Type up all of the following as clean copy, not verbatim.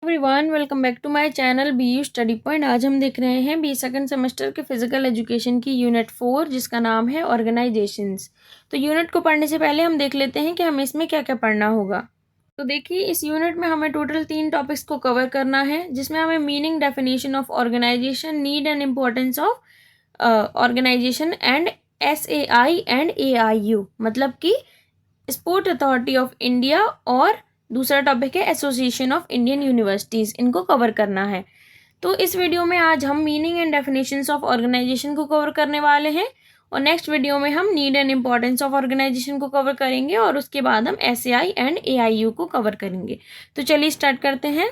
Everyone, welcome back to my channel BU study point. आज हम देख रहे हैं BE सेकंड सेमेस्टर के फिजिकल एजुकेशन की यूनिट 4 जिसका नाम है ऑर्गेनाइजेशंस। तो यूनिट को पढ़ने से पहले हम देख लेते हैं कि हमें इसमें क्या क्या पढ़ना होगा। तो देखिए, इस यूनिट में हमें टोटल 3 टॉपिक्स को कवर करना है, जिसमें हमें meaning, definition of organisation, need and importance of organisation and SAI and AIU मतलब कि स्पोर्ट अथॉरिटी ऑफ इंडिया, और दूसरा टॉपिक है एसोसिएशन ऑफ इंडियन यूनिवर्सिटीज़। इनको कवर करना है। तो इस वीडियो में आज हम meaning and definitions of organisation को कवर करने वाले हैं, और नेक्स्ट वीडियो में हम need and importance of organisation को कवर करेंगे, और उसके बाद हम SAI एंड AIU को कवर करेंगे। तो चलिए स्टार्ट करते हैं।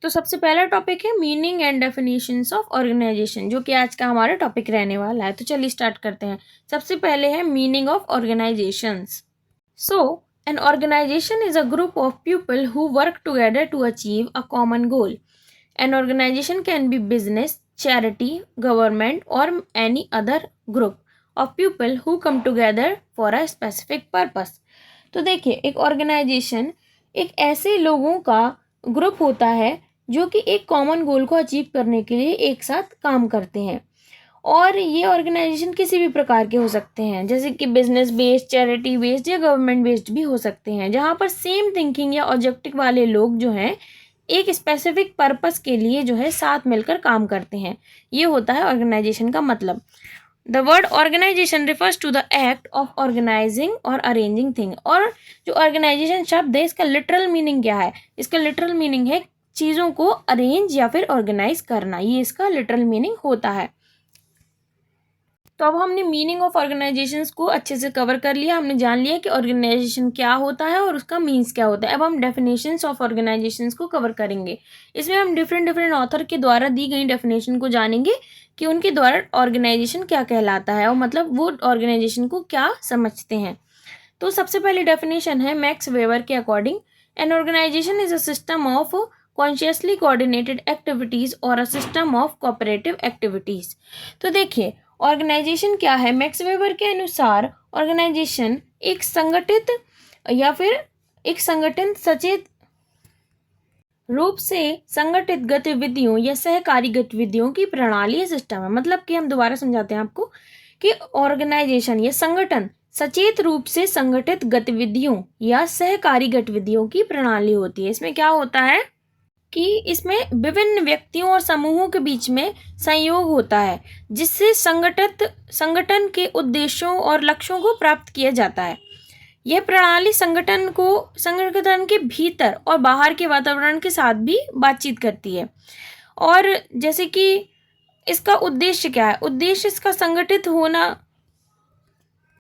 तो सबसे पहला टॉपिक है meaning and definitions of organisation, जो कि आज का हमारा टॉपिक रहने वाला है। तो चलिए स्टार्ट करते हैं। सबसे पहले है meaning of organisations. So an organization is a group of people who work together to achieve a common goal. An organization can be business, charity, government, or any other group of people who come together for a specific purpose. तो देखिए, एक organisation एक ऐसे लोगों का group होता है जो कि एक कॉमन गोल को अचीव करने के लिए एक साथ काम करते हैं। और ये ऑर्गेनाइजेशन किसी भी प्रकार के हो सकते हैं, जैसे कि बिजनेस बेस्ड, चैरिटी बेस्ड या गवर्नमेंट बेस्ड भी हो सकते हैं, जहाँ पर सेम थिंकिंग या ऑब्जेक्टिव वाले लोग जो हैं एक स्पेसिफिक पर्पस के लिए जो है साथ मिलकर काम करते हैं। ये होता है ऑर्गेनाइजेशन का मतलब। The word organisation refers to the act of organising और अरेंजिंग थिंग। और जो ऑर्गेनाइजेशन शब्द है, इसका लिटरल मीनिंग क्या है? इसका लिटरल मीनिंग है चीज़ों को अरेंज या फिर ऑर्गेनाइज करना। ये इसका लिटरल मीनिंग होता है। तो अब हमने मीनिंग ऑफ ऑर्गेनाइजेशंस को अच्छे से कवर कर लिया। हमने जान लिया कि ऑर्गेनाइजेशन क्या होता है और उसका मीन्स क्या होता है। अब हम डेफिनेशंस ऑफ ऑर्गेनाइजेशंस को कवर करेंगे। इसमें हम डिफरेंट ऑथर के द्वारा दी गई डेफिनेशन को जानेंगे कि उनके द्वारा ऑर्गेनाइजेशन क्या कहलाता है, और मतलब वो ऑर्गेनाइजेशन को क्या समझते हैं। तो सबसे पहली डेफिनेशन है मैक्स वेबर के according, an organisation is a system of consciously coordinated activities और a system of cooperative activities. तो देखिए, ऑर्गेनाइजेशन क्या है? मैक्स वेबर के अनुसार ऑर्गेनाइजेशन एक संगठित या फिर एक संगठन सचेत रूप से संगठित गतिविधियों या सहकारी गतिविधियों की प्रणाली या सिस्टम है। मतलब कि हम दोबारा समझाते हैं आपको कि ऑर्गेनाइजेशन या संगठन सचेत रूप से संगठित गतिविधियों या सहकारी गतिविधियों की प्रणाली होती है। इसमें क्या होता है कि इसमें विभिन्न व्यक्तियों और समूहों के बीच में संयोग होता है, जिससे संगठन के उद्देश्यों और लक्ष्यों को प्राप्त किया जाता है। यह प्रणाली संगठन के भीतर और बाहर के वातावरण के साथ भी बातचीत करती है। और जैसे कि इसका उद्देश्य क्या है? उद्देश्य इसका संगठित होना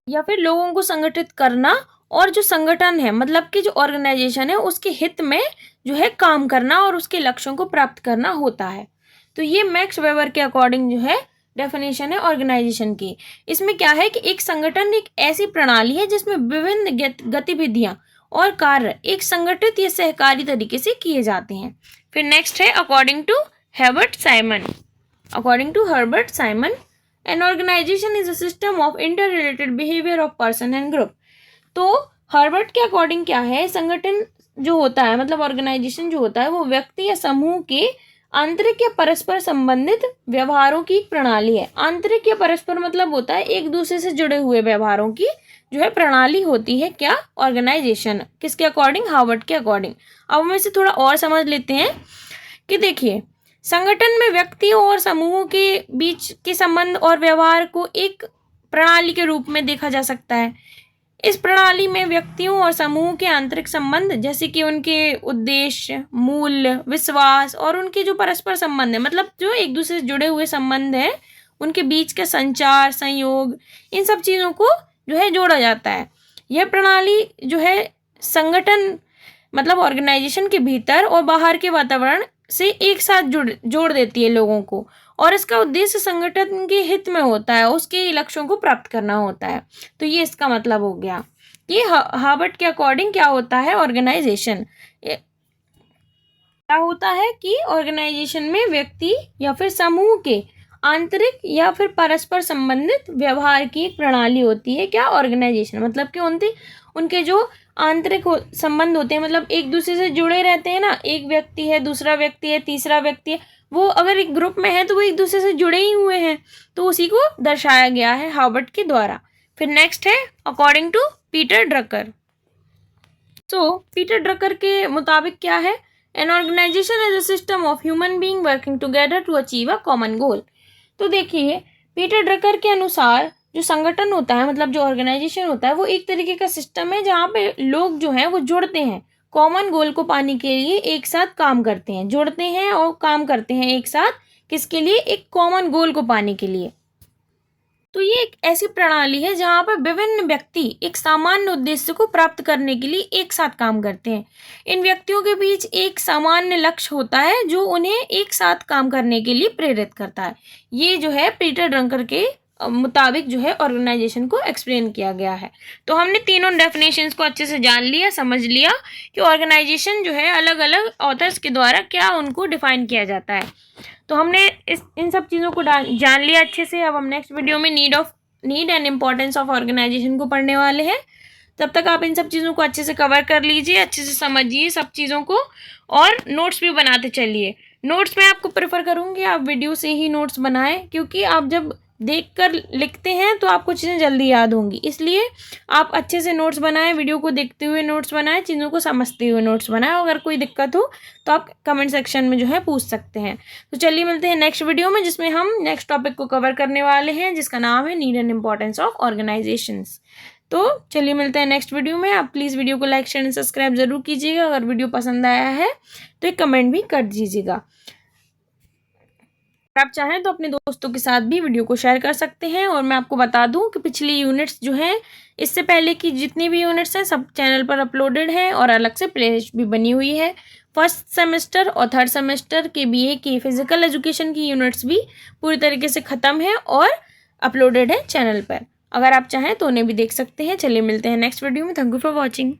या फिर लोगों को संगठित करना, और जो संगठन है मतलब कि जो ऑर्गेनाइजेशन है उसके हित में जो है काम करना और उसके लक्ष्यों को प्राप्त करना होता है। तो ये मैक्स वेबर के अकॉर्डिंग जो है डेफिनेशन है ऑर्गेनाइजेशन की। इसमें क्या है कि एक संगठन एक ऐसी प्रणाली है जिसमें विभिन्न गतिविधियां और कार्य एक संगठित या सहकारी तरीके से किए जाते हैं। फिर नेक्स्ट है according to Herbert Simon, an organisation is a system of inter related behaviour of person and group. तो हर्बर्ट के अकॉर्डिंग क्या है? संगठन जो होता है मतलब ऑर्गेनाइजेशन जो होता है वो व्यक्ति या समूह के आंतरिक या परस्पर संबंधित व्यवहारों की एक प्रणाली है। आंतरिक या परस्पर मतलब होता है एक दूसरे से जुड़े हुए व्यवहारों की जो है प्रणाली होती है क्या? ऑर्गेनाइजेशन। किसके अकॉर्डिंग? हर्बर्ट के अकॉर्डिंग। अब हम इसे थोड़ा और समझ लेते हैं कि देखिए, संगठन में व्यक्तियों और समूहों के बीच के संबंध और व्यवहार को एक प्रणाली के रूप में देखा जा सकता है। इस प्रणाली में व्यक्तियों और समूह के आंतरिक संबंध, जैसे कि उनके उद्देश्य, मूल्य, विश्वास और उनके जो परस्पर संबंध है मतलब जो एक दूसरे से जुड़े हुए संबंध हैं, उनके बीच के संचार, संयोग, इन सब चीज़ों को जो है जोड़ा जाता है। यह प्रणाली जो है संगठन मतलब ऑर्गेनाइजेशन के भीतर और बाहर के वातावरण से एक साथ जोड़ देती है लोगों को, और इसका उद्देश्य संगठन के हित में होता है, उसके लक्ष्यों को प्राप्त करना होता है। तो ये इसका मतलब हो गया। ये हर्बर्ट के अकॉर्डिंग क्या होता है? ऑर्गेनाइजेशन क्या होता है कि ऑर्गेनाइजेशन में व्यक्ति या फिर समूह के आंतरिक या फिर परस्पर संबंधित व्यवहार की एक प्रणाली होती है क्या? ऑर्गेनाइजेशन। मतलब कि उनके जो आंतरिक संबंध होते हैं, मतलब एक दूसरे से जुड़े रहते हैं ना, एक व्यक्ति है, दूसरा व्यक्ति है, तीसरा व्यक्ति है, वो अगर एक ग्रुप में है तो वो एक दूसरे से जुड़े ही हुए हैं, तो उसी को दर्शाया गया है हार्वर्ड के द्वारा। फिर नेक्स्ट है according to Peter Drucker. So Peter Drucker के मुताबिक क्या है, an organisation is a system of human being working together to achieve a common goal. तो देखिए पीटर ड्रकर के अनुसार जो संगठन होता है, मतलब जो ऑर्गेनाइजेशन होता है, वो एक तरीके का सिस्टम है जहाँ पे लोग जो हैं वो जुड़ते हैं, कॉमन गोल को पाने के लिए एक साथ काम करते हैं, जुड़ते हैं और काम करते हैं एक साथ, किसके लिए, एक कॉमन गोल को पाने के लिए। तो ये एक ऐसी प्रणाली है जहाँ पर विभिन्न व्यक्ति एक सामान्य उद्देश्य को प्राप्त करने के लिए एक साथ काम करते हैं। इन व्यक्तियों के बीच एक सामान्य लक्ष्य होता है जो उन्हें एक साथ काम करने के लिए प्रेरित करता है। ये जो है पीटर ड्रकर के मुताबिक जो है ऑर्गेनाइजेशन को एक्सप्लेन किया गया है। तो हमने तीनों डेफिनेशंस को अच्छे से जान लिया, समझ लिया कि ऑर्गेनाइजेशन जो है अलग अलग ऑथर्स के द्वारा क्या उनको डिफाइन किया जाता है। तो हमने इन सब चीज़ों को जान लिया अच्छे से। अब हम नेक्स्ट वीडियो में need and importance of organisation को पढ़ने वाले हैं। तब तक आप इन सब चीज़ों को अच्छे से कवर कर लीजिए, अच्छे से समझिए सब चीज़ों को, और नोट्स भी बनाते चलिए। नोट्स मैं आपको प्रेफर करूँगी आप वीडियो से ही नोट्स बनाएं, क्योंकि आप जब देखकर लिखते हैं तो आपको चीज़ें जल्दी याद होंगी, इसलिए आप अच्छे से नोट्स बनाएं, वीडियो को देखते हुए नोट्स बनाएं, चीज़ों को समझते हुए नोट्स बनाएं। अगर कोई दिक्कत हो तो आप कमेंट सेक्शन में जो है पूछ सकते हैं। तो चलिए मिलते हैं नेक्स्ट वीडियो में, जिसमें हम नेक्स्ट टॉपिक को कवर करने वाले हैं, जिसका नाम है need and importance of organisations. तो चलिए मिलते हैं नेक्स्ट वीडियो में। आप प्लीज़ वीडियो को लाइक शेयर एंड सब्सक्राइब जरूर कीजिएगा। अगर वीडियो पसंद आया है तो एक कमेंट भी कर दीजिएगा। आप चाहें तो अपने दोस्तों के साथ भी वीडियो को शेयर कर सकते हैं। और मैं आपको बता दूं कि पिछली यूनिट्स जो हैं, इससे पहले की जितनी भी यूनिट्स हैं सब चैनल पर अपलोडेड हैं और अलग से प्लेलिस्ट भी बनी हुई है। फर्स्ट सेमेस्टर और थर्ड सेमेस्टर के बीए की फिजिकल एजुकेशन की यूनिट्स भी पूरी तरीके से ख़त्म है और अपलोडेड है चैनल पर। अगर आप चाहें तो उन्हें भी देख सकते हैं। चलिए मिलते हैं नेक्स्ट वीडियो में। Thank you for watching.